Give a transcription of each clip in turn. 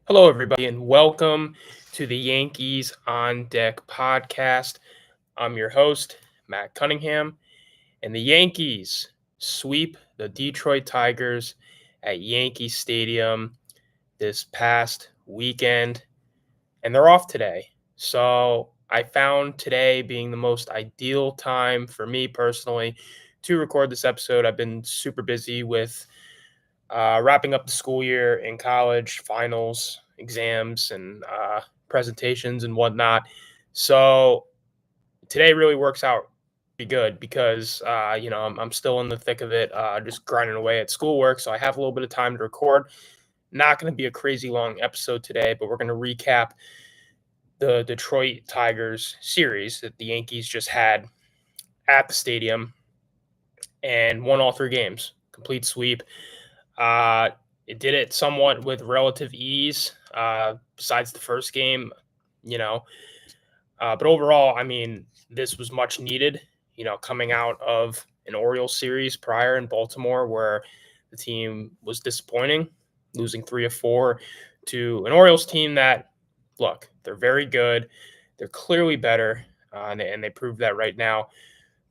Hello, everybody, and welcome to the Yankees on Deck podcast. I'm your host, Matt Cunningham, and the Yankees sweep the Detroit Tigers at Yankee Stadium this past weekend, and they're off today. So I found today being the most ideal time for me personally to record this episode. I've been super busy with wrapping up the school year in college, finals, exams, and presentations and whatnot. So today really works out pretty good because I'm still in the thick of it, just grinding away at schoolwork. So I have a little bit of time to record. Not going to be a crazy long episode today, but we're going to recap the Detroit Tigers series that the Yankees just had at the stadium and won all three games. Complete sweep. Uh, it did it somewhat with relative ease, besides the first game, you know. But overall, I mean, this was much needed, coming out of an Orioles series prior in Baltimore where the team was disappointing, losing 3-4 to an Orioles team that, look, they're very good. They're clearly better, and they proved that right now.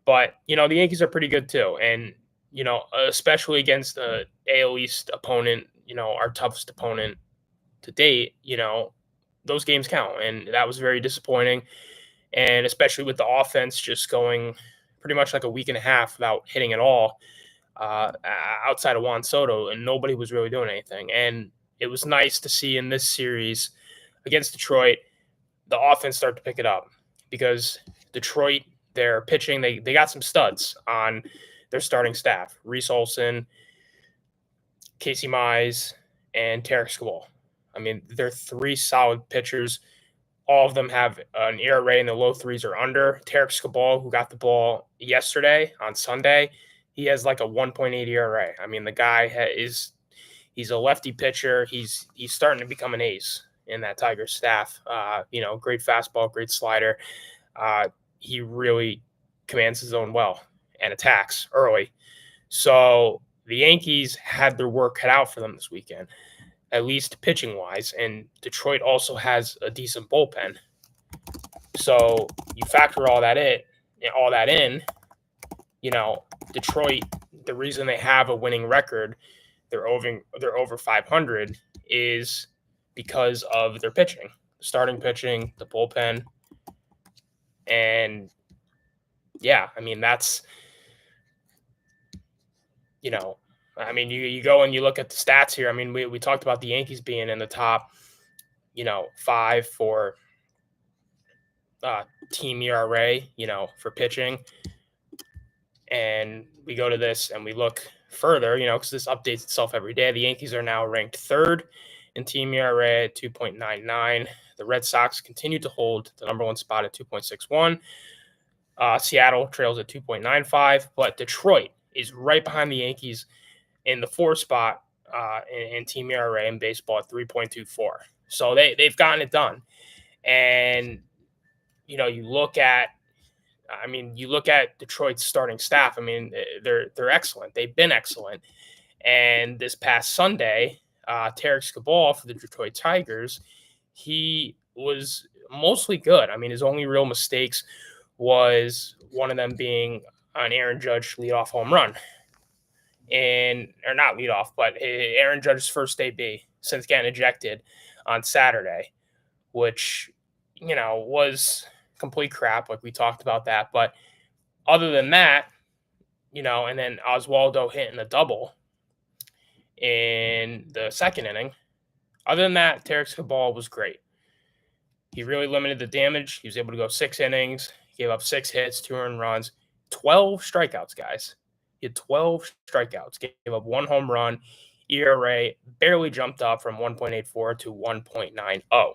But, the Yankees are pretty good too. And, especially against the AL East opponent, our toughest opponent to date, those games count. And that was very disappointing. And especially with the offense just going pretty much like a week and a half without hitting at all, outside of Juan Soto, and nobody was really doing anything. And it was nice to see in this series against Detroit, the offense start to pick it up because Detroit, their pitching, they got some studs on their starting staff. Reese Olson, Casey Mize, and Tarek Skubal. I mean, they're three solid pitchers. All of them have an ERA in the low threes or under. Tarek Skubal, who got the ball yesterday on Sunday, he has like a 1.8 ERA. I mean, the guy he's a lefty pitcher. He's starting to become an ace in that Tigers staff. Great fastball, great slider. He really commands his own well and attacks early. So the Yankees had their work cut out for them this weekend, at least pitching wise. And Detroit also has a decent bullpen. So you factor all that in, Detroit, the reason they have a winning record, they're over 500 is because of their pitching, starting pitching, the bullpen. And yeah, I mean, that's, you go and you look at the stats here. I mean, we talked about the Yankees being in the top, 5 for team ERA, for pitching. And we go to this and we look further, because this updates itself every day. The Yankees are now ranked third in team ERA at 2.99. The Red Sox continue to hold the number one spot at 2.61. Seattle trails at 2.95, but Detroit is right behind the Yankees in the fourth spot in team ERA in baseball at 3.24. So they've gotten it done. And, you look at Detroit's starting staff. I mean, they're excellent. They've been excellent. And this past Sunday, Tarek Skubal for the Detroit Tigers, he was mostly good. I mean, his only real mistakes was one of them being an Aaron Judge leadoff home run. Or not leadoff, but Aaron Judge's first AB since getting ejected on Saturday, which, was complete crap. Like we talked about that. But other than that, and then Oswaldo hitting a double in the second inning. Other than that, Tarek Skubal was great. He really limited the damage. He was able to go 6 innings, gave up 6 hits, 2 earned runs, 12 strikeouts, guys. He had 12 strikeouts, gave up 1 home run. ERA barely jumped up from 1.84 to 1.90.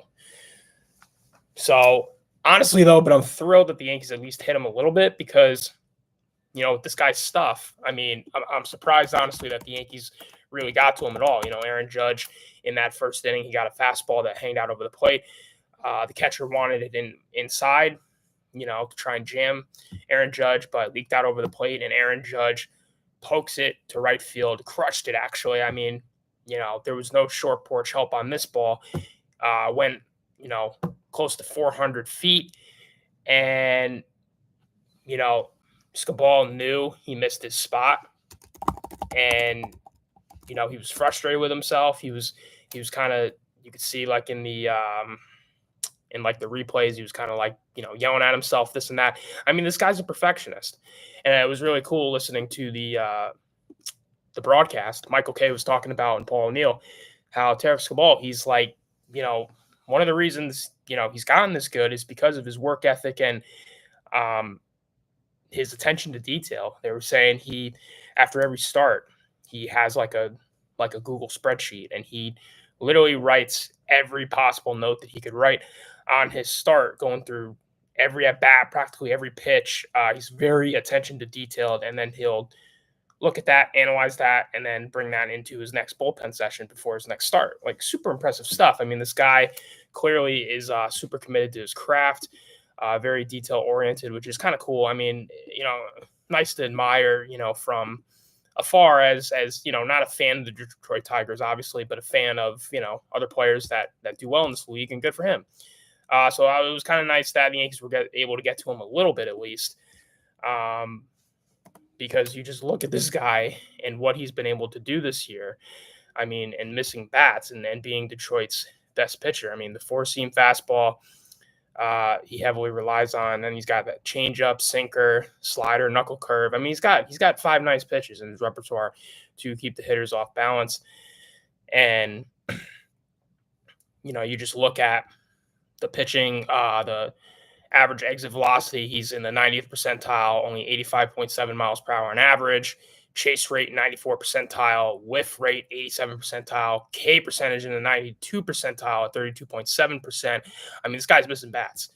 So, honestly, though, but I'm thrilled that the Yankees at least hit him a little bit because, with this guy's stuff, I mean, I'm surprised, honestly, that the Yankees really got to him at all. Aaron Judge in that first inning, he got a fastball that hanged out over the plate. The catcher wanted it inside, to try and jam Aaron Judge, but leaked out over the plate, and Aaron Judge pokes it to right field, crushed it, actually. I mean, there was no short porch help on this ball. went, close to 400 feet. And, Scaball knew he missed his spot. And, he was frustrated with himself. He was kind of, you could see like in the replays, he was kind of like, yelling at himself, this and that. I mean, this guy's a perfectionist. And it was really cool listening to the broadcast. Michael Kay was talking about, and Paul O'Neill, how Tarek Scaball, he's like, one of the reasons, he's gotten this good is because of his work ethic and his attention to detail. They were saying after every start, he has like a Google spreadsheet, and he literally writes every possible note that he could write on his start, going through every at bat, practically every pitch. He's very attention to detailed, and then he'll look at that, analyze that, and then bring that into his next bullpen session before his next start. Like, super impressive stuff. I mean, this guy clearly is super committed to his craft, very detail oriented, which is kind of cool. I mean, nice to admire, from afar as not a fan of the Detroit Tigers, obviously, but a fan of, other players that do well in this league, and good for him. So it was kind of nice that the Yankees were able to get to him a little bit, at least. Because you just look at this guy and what he's been able to do this year. I mean, and missing bats and being Detroit's best pitcher. I mean, the four-seam fastball, he heavily relies on. Then he's got that changeup, sinker, slider, knuckle curve. I mean, he's got 5 nice pitches in his repertoire to keep the hitters off balance. And you just look at the pitching, the average exit velocity, he's in the 90th percentile, only 85.7 miles per hour on average. Chase rate, 94 percentile. Whiff rate, 87 percentile. K percentage in the 92 percentile at 32.7%. I mean, this guy's missing bats.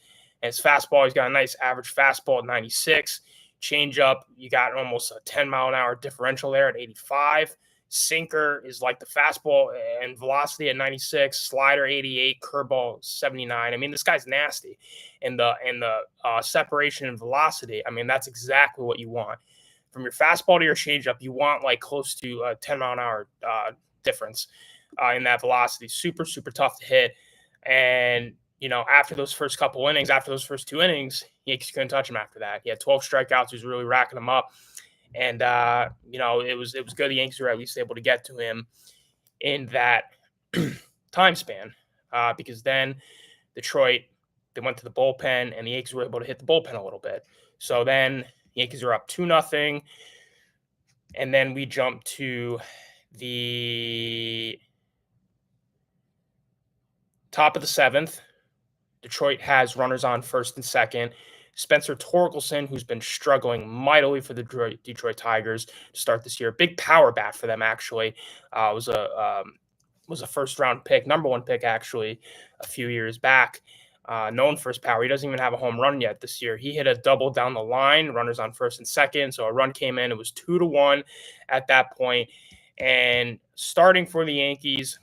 And his fastball, he's got a nice average fastball at 96. Changeup, you got almost a 10-mile-an-hour differential there at 85. Sinker is like the fastball and velocity at 96, slider 88, curveball 79. I mean, this guy's nasty. And the separation and velocity, I mean, that's exactly what you want. From your fastball to your changeup, you want like close to a 10-mile-an-hour difference in that velocity. Super, super tough to hit. And, after those first couple innings, after those first 2 innings, Yankees couldn't touch him after that. He had 12 strikeouts. He was really racking them up. And, it was good the Yankees were at least able to get to him in that time span, because then Detroit, they went to the bullpen, and the Yankees were able to hit the bullpen a little bit. So then the Yankees are up 2-0, and then we jump to the top of the 7th. Detroit has runners on first and second. Spencer Torkelson, who's been struggling mightily for the Detroit Tigers to start this year. Big power bat for them, actually. Was a first-round pick, number 1 pick, actually, a few years back. Known for his power. He doesn't even have a home run yet this year. He hit a double down the line, runners on first and second. So a run came in. It was 2-1 at that point. And starting for the Yankees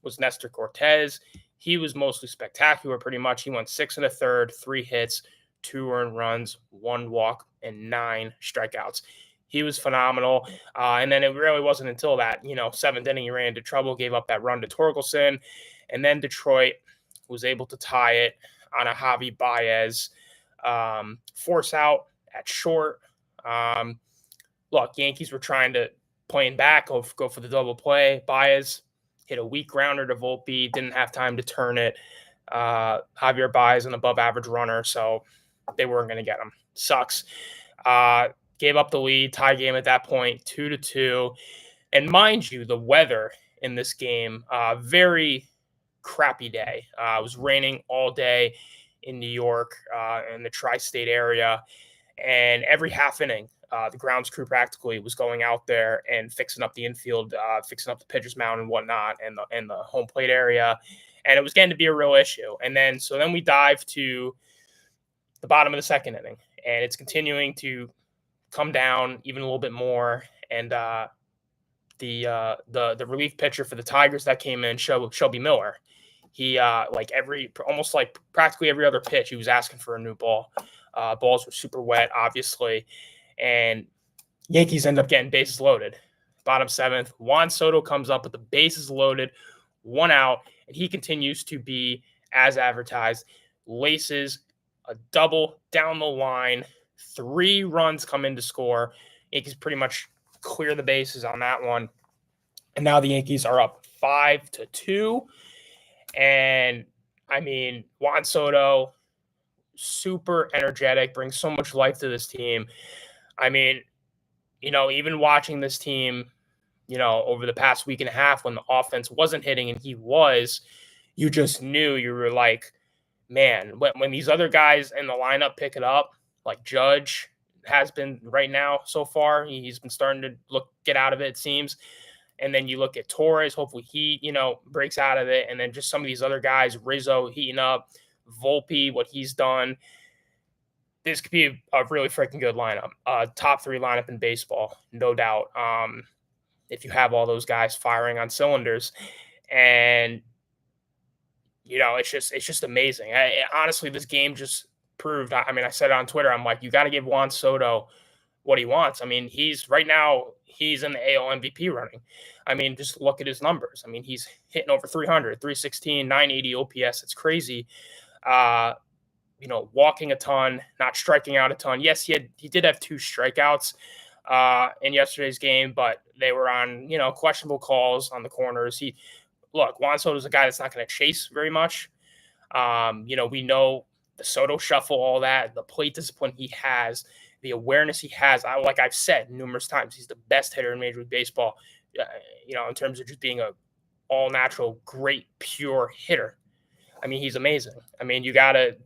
was Nestor Cortez. He was mostly spectacular, pretty much. He went 6 1/3, 3 hits, 2 earned runs, 1 walk, and 9 strikeouts. He was phenomenal. And then it really wasn't until that, 7th inning, he ran into trouble, gave up that run to Torkelson. And then Detroit was able to tie it on a Javi Baez force out at short. Look, Yankees were trying to playing back, go for the double play. Baez hit a weak grounder to Volpe, didn't have time to turn it. Javier Baez, an above-average runner, so they weren't going to get him. Sucks. Gave up the lead, tie game at that point, 2-2. And mind you, the weather in this game, very crappy day. It was raining all day in New York, in the tri-state area. And every half inning, the grounds crew practically was going out there and fixing up the infield, fixing up the pitcher's mound and whatnot, and the home plate area. And it was getting to be a real issue. And then we dive to the bottom of the 2nd inning, and it's continuing to come down even a little bit more. And the relief pitcher for the Tigers that came in, Shelby Miller, he almost like practically every other pitch, he was asking for a new ball. Balls were super wet, obviously. And Yankees end up getting bases loaded. Bottom 7th, Juan Soto comes up with the bases loaded 1 out, and he continues to be as advertised. Laces a double down the line, 3 runs come in to score. Yankees pretty much clear the bases on that one. And now the Yankees are up 5-2. And I mean, Juan Soto, super energetic, brings so much life to this team. I mean, even watching this team, over the past week and a half when the offense wasn't hitting and he was, you just knew, you were like, man, when these other guys in the lineup pick it up, like Judge has been right now so far, he's been starting to get out of it seems. And then you look at Torres, hopefully he, breaks out of it. And then just some of these other guys, Rizzo heating up, Volpe, what he's done. This could be a really freaking good lineup. Top 3 lineup in baseball, no doubt. If you have all those guys firing on cylinders. And it's just amazing. Honestly, this game just proved. I mean, I said it on Twitter. I'm like, you got to give Juan Soto what he wants. I mean, he's in the AL MVP running. I mean, just look at his numbers. I mean, he's hitting over 300, 316, 980 OPS. It's crazy. Walking a ton, not striking out a ton. Yes, he did have 2 strikeouts in yesterday's game, but they were on, questionable calls on the corners. Juan Soto's a guy that's not going to chase very much. We know the Soto shuffle, all that, the plate discipline he has, the awareness he has. Like I've said numerous times, he's the best hitter in Major League Baseball, in terms of just being a all-natural, great, pure hitter. I mean, he's amazing. I mean,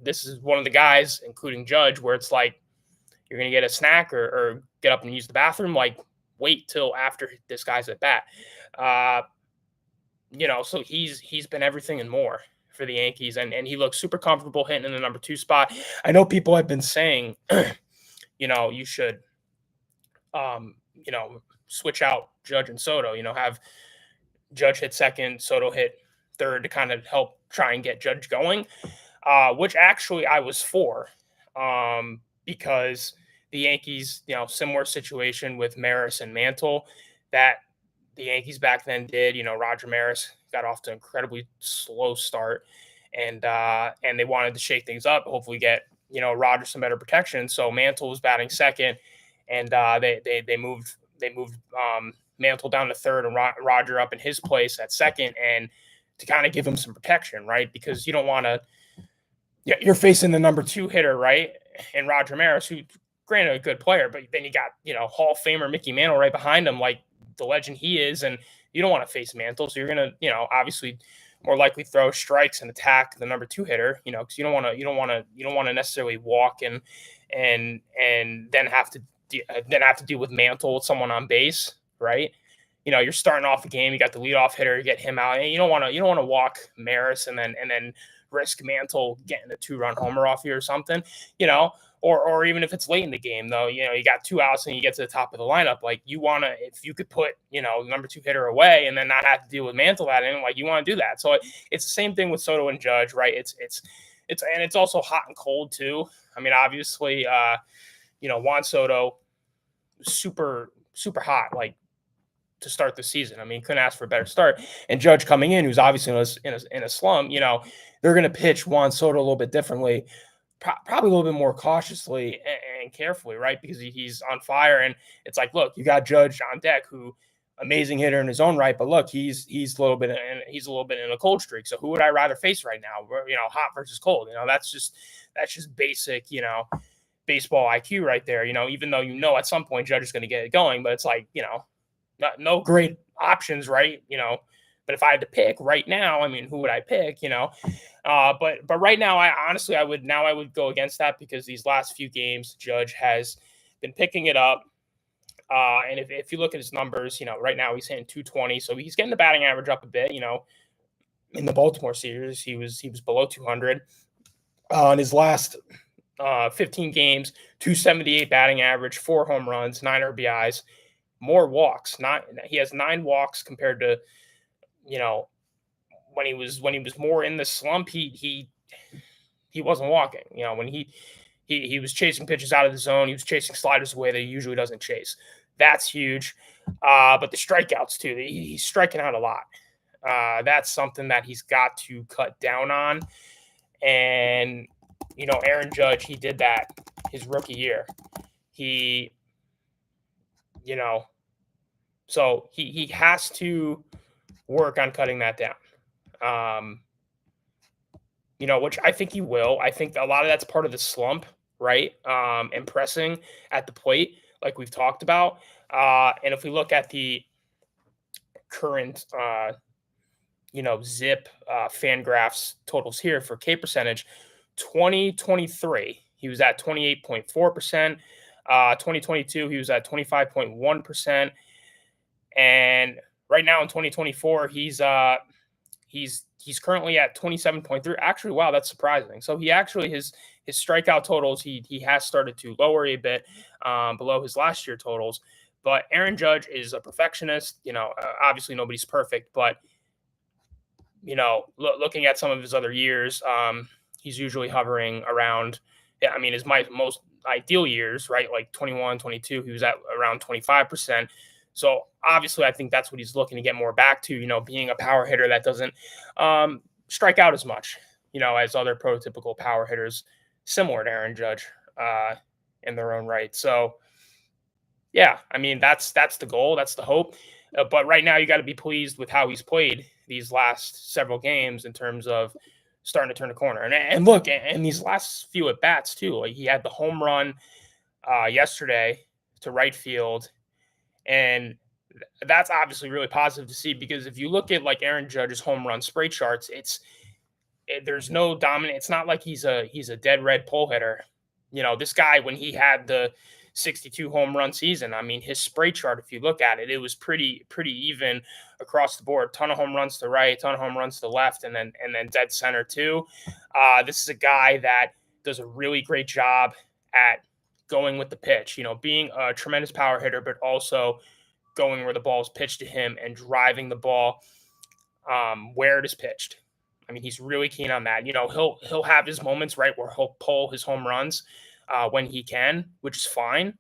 this is one of the guys, including Judge, where it's like, you're going to get a snack or get up and use the bathroom, like, wait till after this guy's at bat. So he's been everything and more for the Yankees, and he looks super comfortable hitting in the number 2 spot. I know people have been saying, you should, switch out Judge and Soto, have Judge hit second, Soto hit third to kind of help try and get Judge going, which actually I was for, because the Yankees, similar situation with Maris and Mantle that the Yankees back then did. Roger Maris got off to an incredibly slow start, and they wanted to shake things up, hopefully get Roger some better protection. So Mantle was batting second, and they moved Mantle down to third and Roger up in his place at second, and to kind of give him some protection, right? Because you don't want to. You're facing the number 2 hitter, right? And Roger Maris, who granted a good player, but then you got Hall of Famer Mickey Mantle right behind him, like the legend he is, and you don't want to face Mantle, so you're gonna obviously more likely throw strikes and attack the number 2 hitter, because you don't want to necessarily walk and then have to deal with Mantle with someone on base, right? You're starting off the game, you got the leadoff hitter, you get him out, and you don't want to walk Maris and then risk Mantle getting a 2-run homer off you or something, or even if it's late in the game, though, you got 2 outs and you get to the top of the lineup, like if you could put, the number 2 hitter away and then not have to deal with Mantle that in, like you want to do that. So it's the same thing with Soto and Judge, right? It's also hot and cold too. I mean, obviously, Juan Soto, super, super hot, like, to start the season. I mean, couldn't ask for a better start. And Judge coming in, who's obviously in a slump, they're going to pitch Juan Soto a little bit differently, probably a little bit more cautiously and carefully, right? Because he's on fire, and it's like, look, you got Judge on deck, who amazing hitter in his own right, but look, he's a little bit in a cold streak. So who would I rather face right now? Hot versus cold. That's just basic, baseball IQ right there. Even though at some point Judge is going to get it going, but it's like, no great options, right? But if I had to pick right now, I mean, who would I pick? But right now, I would go against that, because these last few games, Judge has been picking it up. And if you look at his numbers, right now he's hitting 220, so he's getting the batting average up a bit. In the Baltimore series, he was below 200. In his last 15 games, 278 batting average, 4 home runs, 9 RBIs. More walks. He has 9 walks compared to, when he was more in the slump, he wasn't walking. When he was chasing pitches out of the zone, he was chasing sliders away that he usually doesn't chase. That's huge. But the strikeouts too, he's striking out a lot. That's something that he's got to cut down on. And, Aaron Judge, he did that his rookie year. He, you know, so he has to work on cutting that down. Which I think he will. I think a lot of that's part of the slump, right? And pressing at the plate, like we've talked about. And if we look at the current, zip Fangraphs totals here for K percentage, 2023, he was at 28.4%. 2022, he was at 25.1%. And right now in 2024, he's currently at 27.3. Actually, wow, that's surprising. So he actually his strikeout totals he has started to lower a bit below his last year totals. But Aaron Judge is a perfectionist. Obviously nobody's perfect, but looking at some of his other years, he's usually hovering around. Yeah, I mean, his most ideal years, right? Like 21, 22, he was at around 25%. So obviously, I think that's what he's looking to get more back to, being a power hitter that doesn't strike out as much, as other prototypical power hitters similar to Aaron Judge in their own right. So, yeah, I mean, that's the goal. That's the hope. But right now, you got to be pleased with how he's played these last several games in terms of starting to turn the corner. And look, and these last few at bats too. Like he had the home run yesterday to right field, and that's obviously really positive to see because if you look at like Aaron Judge's home run spray charts, there's no dominant. It's not like he's a dead red pull hitter. This guy when he had the 62 home run season, I mean, his spray chart, if you look at it, it was pretty even across the board. Ton of home runs to right, ton of home runs to left, and then dead center too. This is a guy that does a really great job at going with the pitch. Being a tremendous power hitter, but also going where the ball is pitched to him and driving the ball where it is pitched. I mean, he's really keen on that. He'll have his moments, right, where he'll pull his home runs when he can, which is fine.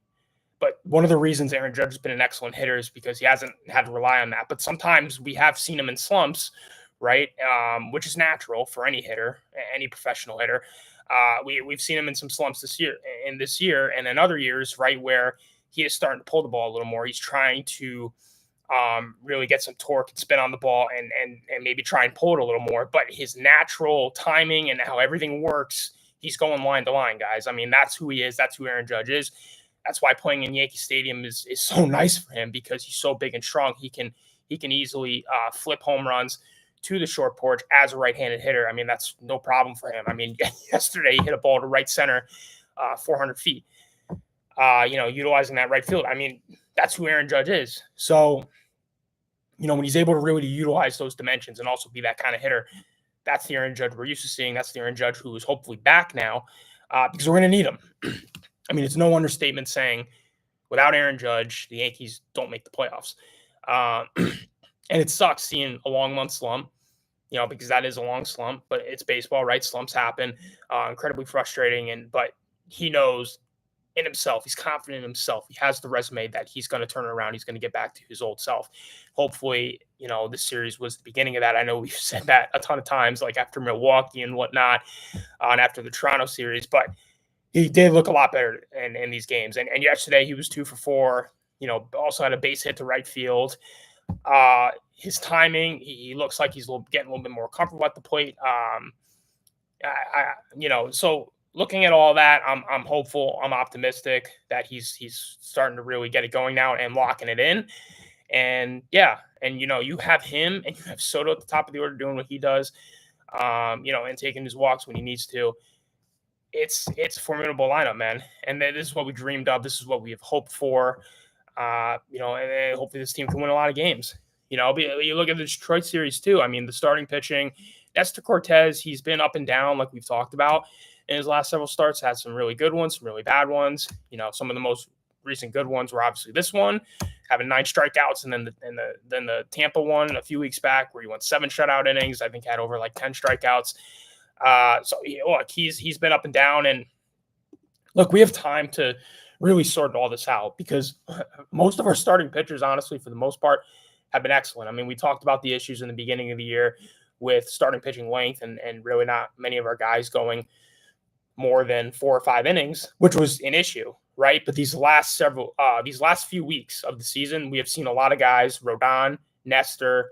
But one of the reasons Aaron Judge has been an excellent hitter is because he hasn't had to rely on that. But sometimes we have seen him in slumps, right, which is natural for any hitter, any professional hitter. We've seen him in some slumps this year, and in other years, right, where he is starting to pull the ball a little more. He's trying to really get some torque and spin on the ball and maybe try and pull it a little more. But his natural timing and how everything works, he's going line to line, guys. I mean, that's who he is. That's who Aaron Judge is. That's why playing in Yankee Stadium is so nice for him because he's so big and strong. He can easily flip home runs to the short porch as a right-handed hitter. I mean, that's no problem for him. I mean, yesterday he hit a ball to right center, 400 feet. Utilizing that right field. I mean, that's who Aaron Judge is. So, when he's able to really utilize those dimensions and also be that kind of hitter, that's the Aaron Judge we're used to seeing. That's the Aaron Judge who is hopefully back now because we're going to need him. I mean, it's no understatement saying without Aaron Judge, the Yankees don't make the playoffs. And it sucks seeing a long month slump, because that is a long slump, but it's baseball, right? Slumps happen. Incredibly frustrating. But he knows in himself. He's confident in himself. He has the resume that he's going to turn it around. He's going to get back to his old self. Hopefully, this series was the beginning of that. I know we've said that a ton of times, like after Milwaukee and whatnot, and after the Toronto series, but he did look a lot better in these games. And yesterday he was 2 for 4, also had a base hit to right field. His timing, he looks like he's getting a little bit more comfortable at the plate. So looking at all that, I'm hopeful. I'm optimistic that he's starting to really get it going now and locking it in. And yeah, and you have him and you have Soto at the top of the order doing what he does, and taking his walks when he needs to. It's a formidable lineup, man. And this is what we dreamed of. This is what we have hoped for. And hopefully this team can win a lot of games. You look at the Detroit series too. I mean, the starting pitching, Nestor Cortez, he's been up and down like we've talked about in his last several starts. Had some really good ones, some really bad ones. Some of the most recent good ones were obviously this one, having 9 strikeouts, and then the Tampa one a few weeks back where he went 7 shutout innings. I think had over like 10 strikeouts. He's been up and down, and look, we have time to really sort all this out because most of our starting pitchers, honestly, for the most part, have been excellent. I mean, we talked about the issues in the beginning of the year with starting pitching length and really not many of our guys going more than 4 or 5 innings, which was an issue, right? But these last few weeks of the season, we have seen a lot of guys, Rodon, Nestor,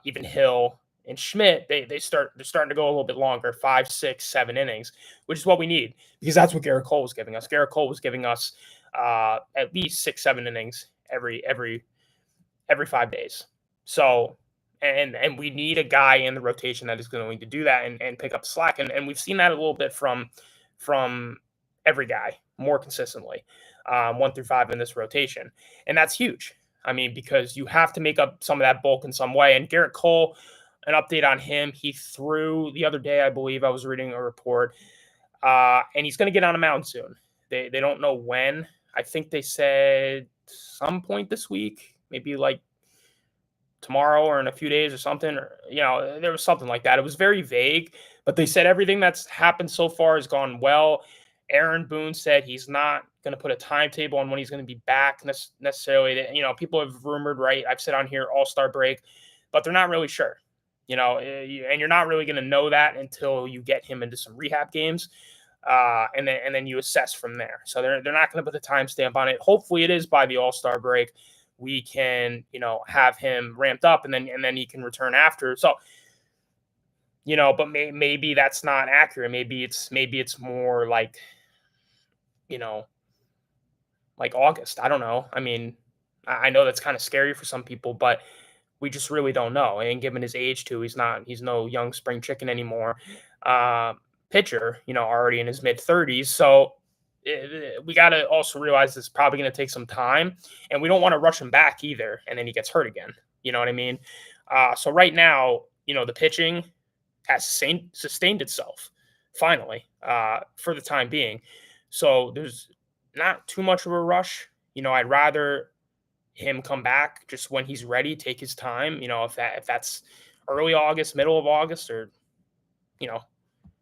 even Hill and Schmidt, they're starting to go a little bit longer, 5, 6, 7 innings, which is what we need because that's what Garrett Cole was giving us. Garrett Cole was giving us at least 6, 7 innings every 5 days. So and we need a guy in the rotation that is going to do that and pick up slack. And we've seen that a little bit from every guy more consistently, 1 through 5 in this rotation. And that's huge. I mean, because you have to make up some of that bulk in some way. And Garrett Cole, an update on him, he threw the other day, I believe I was reading a report, and he's going to get on a mound soon. They don't know when. I think they said some point this week, maybe like tomorrow or in a few days or something, or, there was something like that. It was very vague, but they said everything that's happened so far has gone well. Aaron Boone said he's not going to put a timetable on when he's going to be back necessarily. People have rumored, right? I've said on here All-Star break, but they're not really sure, and you're not really going to know that until you get him into some rehab games. And then you assess from there. So they're not going to put the timestamp on it. Hopefully it is by the All-Star break. We can, have him ramped up and then he can return after. So, but maybe that's not accurate. Maybe it's more like, like August. I don't know. I mean, I know that's kind of scary for some people, but we just really don't know. And given his age too, he's no young spring chicken anymore. Pitcher, already in his mid 30s. So we got to also realize it's probably going to take some time, and we don't want to rush him back either. And then he gets hurt again. You know what I mean? So right now, the pitching has sustained itself finally for the time being. So there's not too much of a rush. I'd rather him come back just when he's ready, take his time. If that's early August, middle of August, or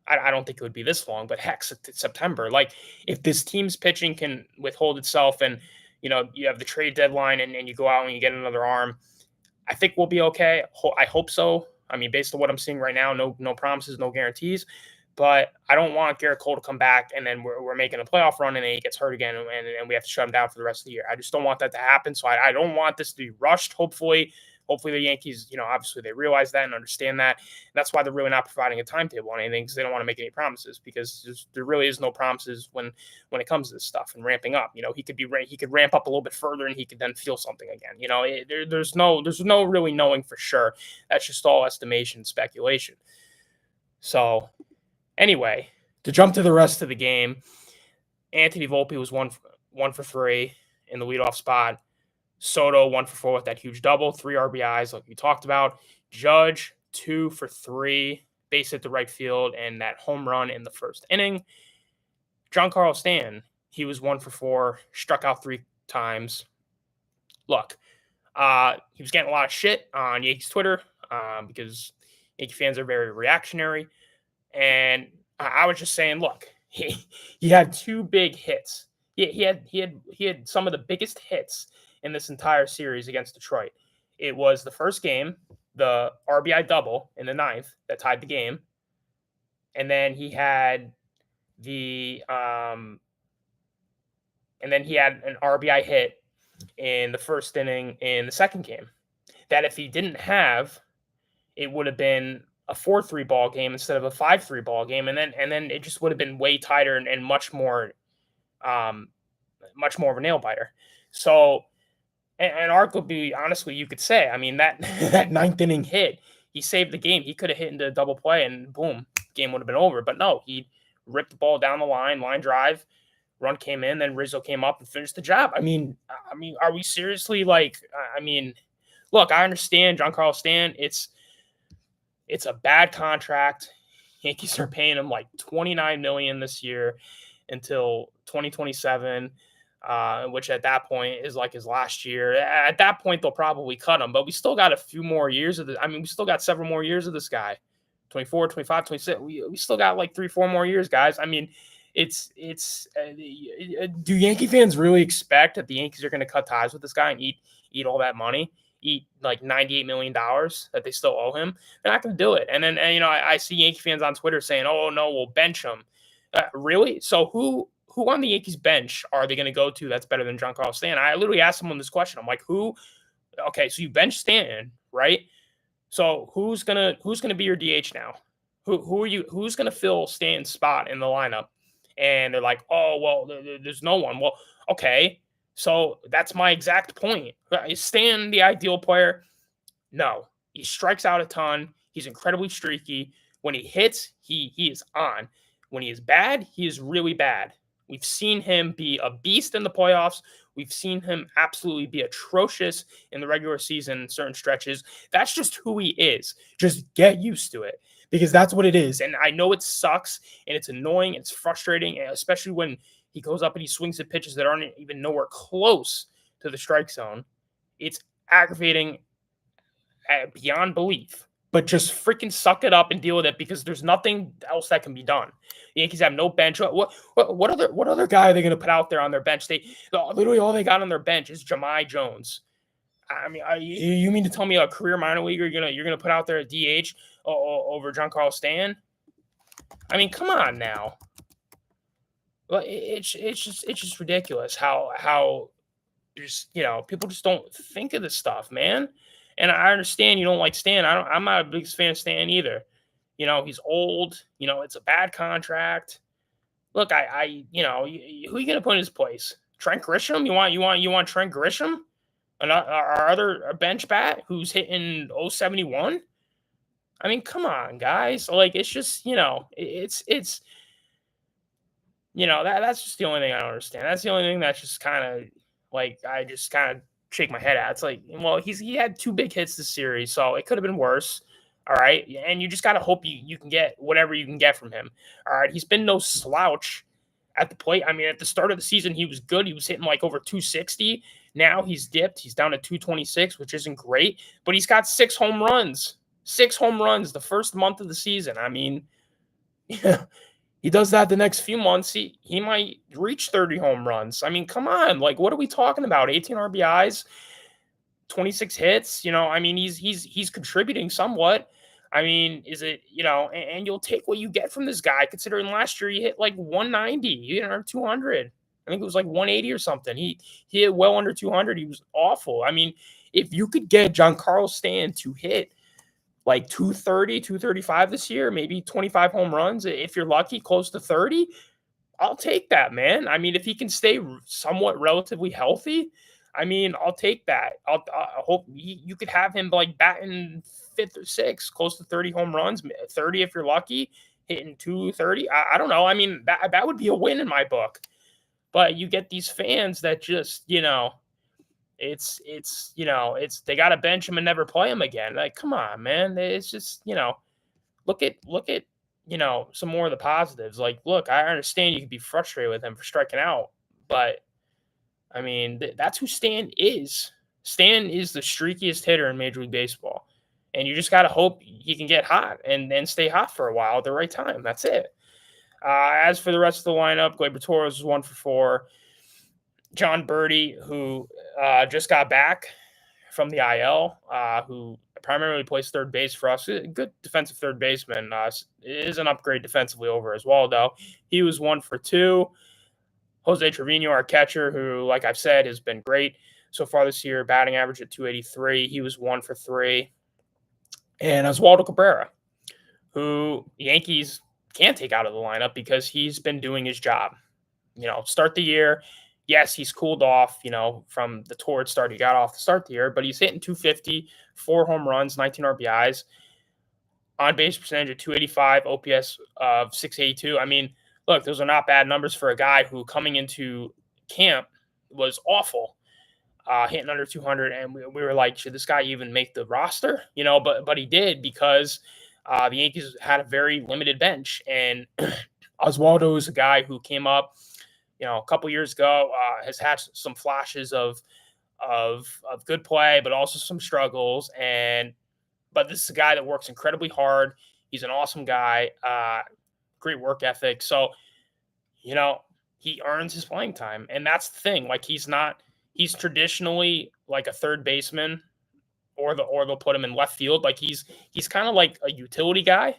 I don't think it would be this long, but heck, September. Like, if this team's pitching can withhold itself and, you have the trade deadline and you go out and you get another arm, I think we'll be okay. I hope so. I mean, based on what I'm seeing right now, no promises, no guarantees. But I don't want Garrett Cole to come back and then we're making a playoff run and then he gets hurt again and we have to shut him down for the rest of the year. I just don't want that to happen. So I don't want this to be rushed. Hopefully the Yankees, obviously they realize that and understand that. And that's why they're really not providing a timetable on anything, because they don't want to make any promises, because there really is no promises when it comes to this stuff and ramping up. He could ramp up a little bit further and he could then feel something again. There's no really knowing for sure. That's just all estimation, speculation. So anyway, to jump to the rest of the game, Anthony Volpe was one for 3 in the leadoff spot. Soto 1 for 4 with that huge double, 3 RBIs like we talked about. Judge 2 for 3, base hit to right field, and that home run in the first inning. Giancarlo Stanton, he was 1 for 4, struck out 3 times. Look, he was getting a lot of shit on Yankees Twitter because Yankee fans are very reactionary. And I was just saying, look, he had 2 big hits. He had some of the biggest hits in this entire series against Detroit. It was the first game, the RBI double in the 9th that tied the game. And then he had an RBI hit in the first inning in the second game. That if he didn't have, it would have been a 4-3 ball game instead of a 5-3 ball game. And then it just would have been way tighter and much more of a nail biter. So, and arguably, honestly, you could say, I mean, that 9th inning hit, he saved the game. He could have hit into a double play and boom, game would have been over. But no, he ripped the ball down the line drive, run came in, then Rizzo came up and finished the job. I mean, are we seriously look, I understand Giancarlo Stanton. It's a bad contract. Yankees are paying him like $29 million this year until 2027. Which at that point is like his last year. At that point, they'll probably cut him, but we still got a few more years of this. I mean, we still got several more years of this guy, 24, 25, 26. We still got like 3-4 more years, guys. I mean, do Yankee fans really expect that the Yankees are going to cut ties with this guy and eat all that money? eat like $98 million that they still owe him. They're not going to do it. And then, I see Yankee fans on Twitter saying, "Oh no, we'll bench him." Really? So who on the Yankees bench are they going to go to that's better than Giancarlo Stanton? I literally asked someone this question. I'm like, who? Okay, so you bench Stanton, right? So who's gonna be your DH now? Who are you? Who's gonna fill Stanton's spot in the lineup? And they're like, oh well, there's no one. Well, okay, so that's my exact point. Is Stan the ideal player? No, he strikes out a ton. He's incredibly streaky. When he hits, he is on. When he is bad, he is really bad. We've seen him be a beast in the playoffs. We've seen him absolutely be atrocious in the regular season in certain stretches. That's just who he is. Just get used to it because that's what it is. And I know it sucks and it's annoying. It's frustrating, especially when he goes up and he swings at pitches that aren't even nowhere close to the strike zone. It's aggravating beyond belief. But just freaking suck it up and deal with it because there's nothing else that can be done. The Yankees have no bench. What other guy are they going to put out there on their bench? They literally all they got on their bench is Jahmai Jones. I mean, you mean to tell me a career minor leaguer you're gonna put out there at DH over Giancarlo Stanton? I mean, come on now. Well, it's just ridiculous how just people just don't think of this stuff, man. And I understand you don't like Stan. I'm not a big fan of Stan either. He's old. It's a bad contract. Look, who are you gonna put in his place? Trent Grisham? You want Trent Grisham? Our other bench bat who's hitting 071? I mean, come on, guys. Like, it's just it's that's just the only thing I don't understand. That's the only thing that's just kind of like I just kind of shake my head at. It's like, well, he had 2 big hits this series, so it could have been worse. All right. And you just got to hope you can get whatever you can get from him. All right. He's been no slouch at the plate. I mean, at the start of the season, he was good. He was hitting like over 260. Now he's dipped. He's down to 226, which isn't great, but he's got 6 home runs. 6 home runs the first month of the season. I mean, yeah, he does that the next few months, he might reach 30 home runs. I mean, come on. Like, what are we talking about? 18 RBIs, 26 hits. I mean, he's contributing somewhat. I mean, is it, and you'll take what you get from this guy, considering last year he hit like 190, he hit under 200. I think it was like 180 or something. He hit well under 200. He was awful. I mean, if you could get Giancarlo Stanton to hit like 230, 235 this year, maybe 25 home runs, if you're lucky, close to 30, I'll take that, man. I mean, if he can stay somewhat relatively healthy, I mean, I'll take that. I hope you could have him like batting 5th or 6th, close to 30 home runs, 30 if you're lucky, hitting 230. I don't know. I mean, that would be a win in my book. But you get these fans that just, it's they got to bench him and never play him again. Like, come on, man. It's just, look at some more of the positives. Like, look, I understand you can be frustrated with him for striking out, but I mean, that's who Stan is. Stan is the streakiest hitter in Major League Baseball. And you just got to hope he can get hot and then stay hot for a while at the right time. That's it. As for the rest of the lineup, Gleyber Torres was 1 for 4. John Birdie, who just got back from the IL, who primarily plays third base for us. Good defensive third baseman. Is an upgrade defensively over as well, though. He was 1 for 2. Jose Trevino, our catcher, who, like I've said, has been great so far this year, batting average at 283. He was 1 for 3. And Oswaldo Cabrera, who the Yankees can't take out of the lineup because he's been doing his job. Start the year. Yes, he's cooled off, from the torrid start he got off to start the year, but he's hitting 250, 4 home runs, 19 RBIs, on base percentage of 285, OPS of 682. I mean, look, those are not bad numbers for a guy who coming into camp was awful, hitting under 200. And we were like, should this guy even make the roster? But he did because the Yankees had a very limited bench. And Oswaldo is a guy who came up, a couple years ago, has had some flashes of good play, but also some struggles. But this is a guy that works incredibly hard. He's an awesome guy, great work ethic. So, he earns his playing time. And that's the thing. Like, he's traditionally like a third baseman or they'll put him in left field. Like he's kind of like a utility guy,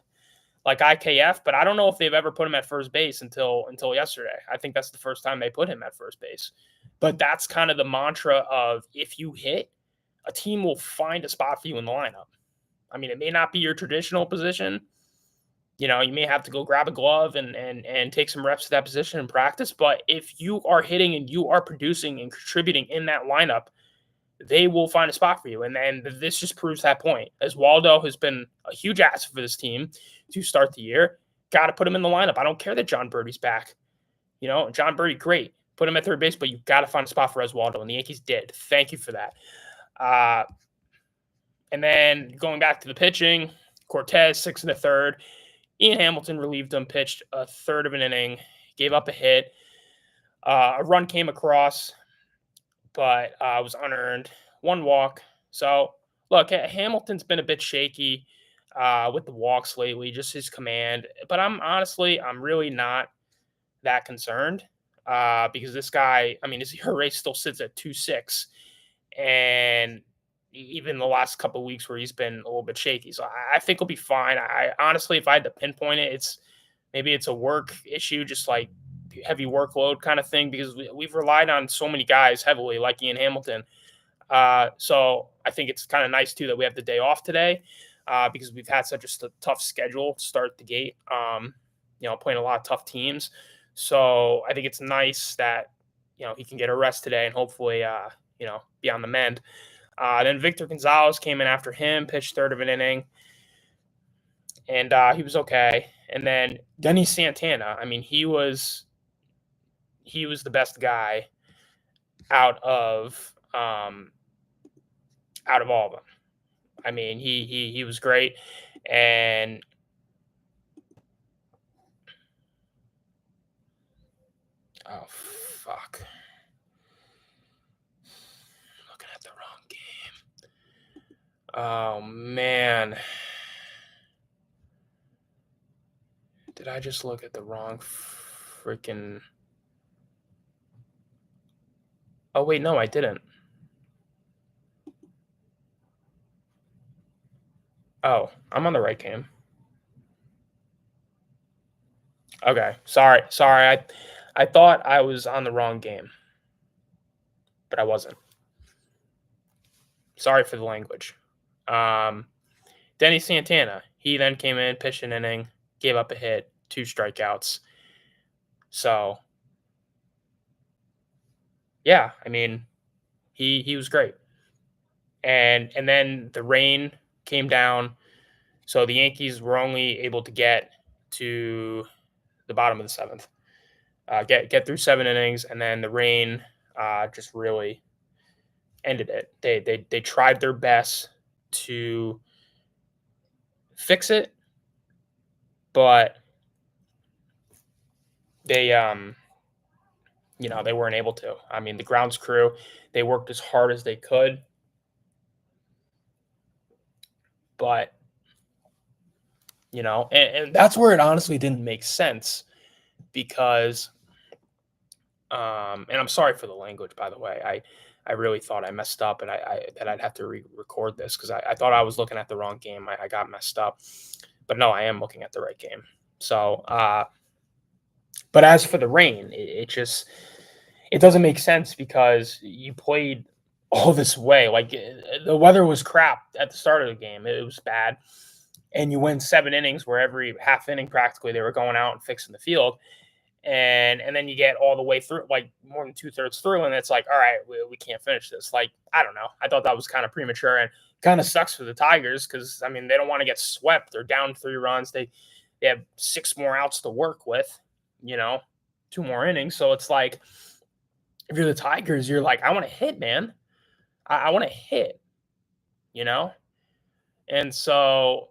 like IKF, but I don't know if they've ever put him at first base until yesterday. I think that's the first time they put him at first base. But that's kind of the mantra of if you hit, a team will find a spot for you in the lineup. I mean, it may not be your traditional position. You know, you may have to go grab a glove and take some reps to that position in practice. But if you are hitting and you are producing and contributing in that lineup, they will find a spot for you. And this just proves that point. As Waldo has been a huge asset for this team to start the year, got to put him in the lineup. I don't care that John Birdie's back. You know, John Birdie, great. Put him at third base, but you've got to find a spot for Oswaldo, and the Yankees did. Thank you for that. And then going back to the pitching, Cortez, 6 1/3. Ian Hamilton relieved him, pitched a third of an inning, gave up a hit. A run came across, but was unearned. 1 walk. So, look, Hamilton's been a bit shaky with the walks lately, just his command. But I'm really not that concerned because this guy, I mean, his ERA still sits at 2.6. And even the last couple of weeks where he's been a little bit shaky. So I think he'll be fine. I honestly, if I had to pinpoint it, maybe it's a work issue, just like heavy workload kind of thing, because we've relied on so many guys heavily, like Ian Hamilton. So I think it's kind of nice too that we have the day off today because we've had such a tough schedule to start the gate, playing a lot of tough teams. So I think it's nice that, he can get a rest today and hopefully, be on the mend. Then Victor Gonzalez came in after him, pitched third of an inning, and he was okay. And then Denny Santana, I mean, he was the best guy out of all of them. I mean, he was great, and oh fuck. Oh, man. Did I just look at the wrong freaking... Oh, wait, no, I didn't. Oh, I'm on the right game. Okay, sorry. I thought I was on the wrong game, but I wasn't. Sorry for the language. Denny Santana, he then came in, pitched an inning, gave up a hit, 2 strikeouts. So, yeah, I mean, he was great. And then the rain came down, so the Yankees were only able to get to the bottom of the 7th, get through 7 innings, and then the rain just really ended it. They tried their best to fix it, but they they weren't able to. I mean, the grounds crew, they worked as hard as they could, but and that's where it honestly didn't make sense because and I'm sorry for the language, by the way. I really thought I messed up and that I'd have to re-record this because I thought I was looking at the wrong game. I got messed up, but no, I am looking at the right game. So, but as for the rain, it doesn't make sense because you played all this way. Like the weather was crap at the start of the game. It was bad. And you win 7 innings where every half inning practically they were going out and fixing the field. And then you get all the way through, like more than 2/3 through, and it's like, all right, we can't finish this. Like, I don't know. I thought that was kind of premature and kind of sucks for the Tigers because, I mean, they don't want to get swept. They're down 3 runs. They have 6 more outs to work with, 2 more innings. So it's like, if you're the Tigers, you're like, I want to hit, man. I want to hit, And so,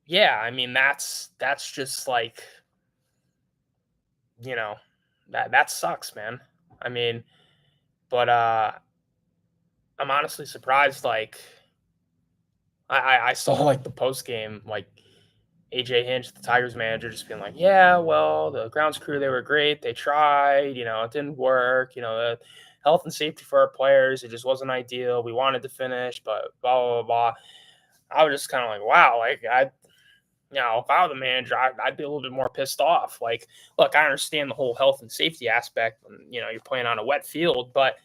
yeah, I mean, that's just like, that sucks, man. I mean, but I'm honestly surprised. Like, I saw like the post game, like AJ Hinch, the Tigers manager, just being like, "Yeah, well, the grounds crew, they were great. They tried, it didn't work. health and safety for our players. It just wasn't ideal. We wanted to finish, but blah, blah, blah, blah. I was just kind of like, wow, like if I were the manager, I'd be a little bit more pissed off. Like, look, I understand the whole health and safety aspect when, you're playing on a wet field, but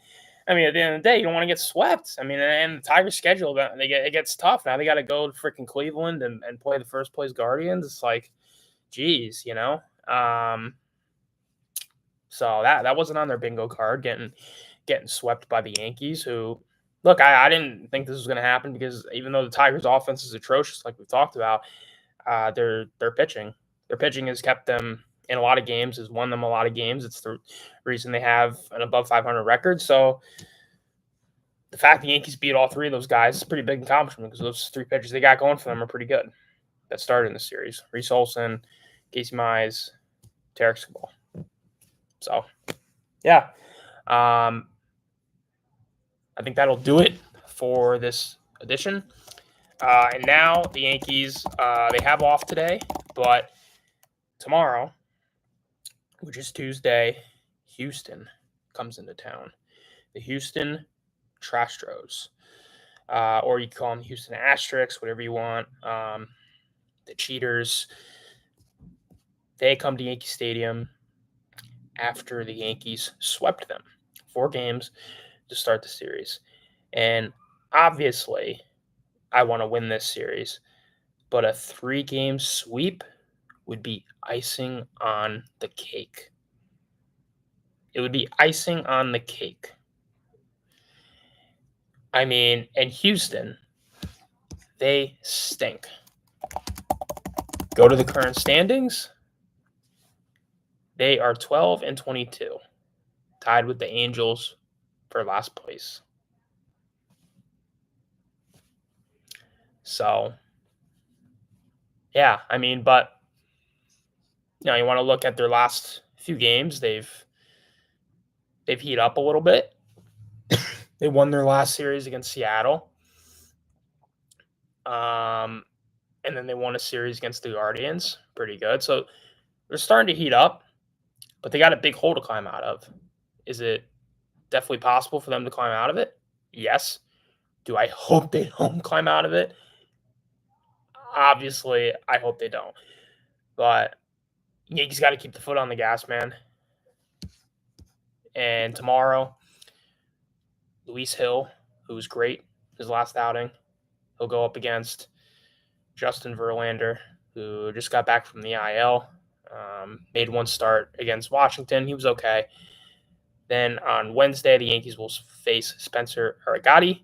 I mean, at the end of the day, you don't want to get swept. I mean, and the Tigers' schedule, it gets tough. Now they got to go to freaking Cleveland and play the first place Guardians. It's like, geez, So that wasn't on their bingo card, getting swept by the Yankees, who, look, I didn't think this was going to happen because even though the Tigers' offense is atrocious, like we've talked about, their pitching has kept them in a lot of games, has won them a lot of games. It's the reason they have an above 500 record. So the fact the Yankees beat all three of those guys is a pretty big accomplishment because those three pitchers they got going for them are pretty good. That started in the series: Reese Olson, Casey Mize, Tarek Skubal. So, yeah, I think that'll do it for this edition. And now the Yankees, they have off today, but tomorrow, which is Tuesday, Houston comes into town. The Houston Trastros, or you can call them Houston Asterisks, whatever you want. The Cheaters, they come to Yankee Stadium after the Yankees swept them 4 games to start the series. And obviously, I want to win this series, but a 3-game sweep would be icing on the cake. It would be icing on the cake. I mean, and Houston, they stink. Go to the current standings. They are 12-22, tied with the Angels for last place. So, yeah, I mean, but you want to look at their last few games. They've heated up a little bit. They won their last series against Seattle. And then they won a series against the Guardians. Pretty good. So they're starting to heat up, but they got a big hole to climb out of. Is it definitely possible for them to climb out of it? Yes. Do I hope they don't climb out of it? Obviously, I hope they don't. But Yankees got to keep the foot on the gas, man. And tomorrow, Luis Hill, who was great his last outing, he'll go up against Justin Verlander, who just got back from the IL, made one start against Washington. He was okay. Then on Wednesday, the Yankees will face Spencer Arrigati,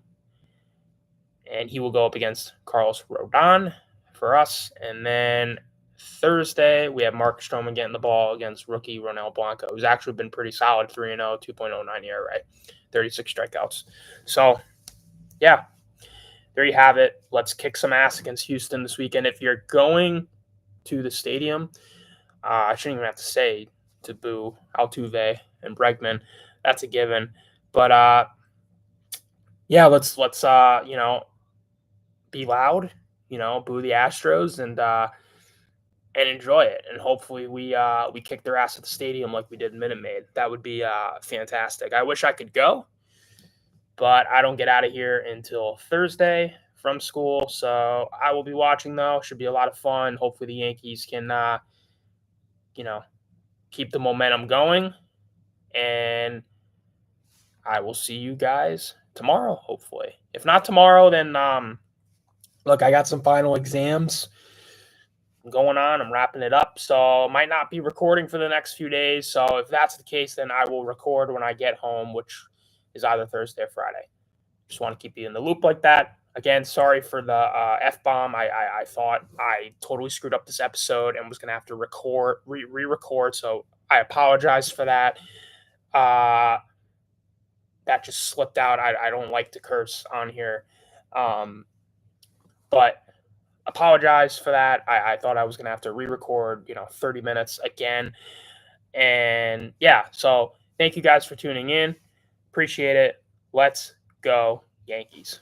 and he will go up against Carlos Rodon for us. And then Thursday, we have Marcus Stroman getting the ball against rookie Ronel Blanco, who's actually been pretty solid, 3-0, 2.09 ERA, 36 strikeouts. So, yeah, there you have it. Let's kick some ass against Houston this weekend. If you're going to the stadium, I shouldn't even have to say to boo Altuve and Bregman. That's a given. But, yeah, let's be loud, boo the Astros and enjoy it. And hopefully we kick their ass at the stadium like we did in Minute Maid. That would be fantastic. I wish I could go, but I don't get out of here until Thursday from school. So I will be watching, though. Should be a lot of fun. Hopefully the Yankees can, keep the momentum going. And I will see you guys tomorrow, hopefully. If not tomorrow, then look, I got some final exams going on. I'm wrapping it up, so might not be recording for the next few days. So if that's the case, then I will record when I get home, which is either Thursday or Friday. Just want to keep you in the loop like that. Again, sorry for the F-bomb. I thought I totally screwed up this episode and was going to have to re-record, so I apologize for that. That just slipped out. I don't like to curse on here. But apologize for that. I thought I was going to have to re-record, 30 minutes again. And yeah, so thank you guys for tuning in. Appreciate it. Let's go Yankees.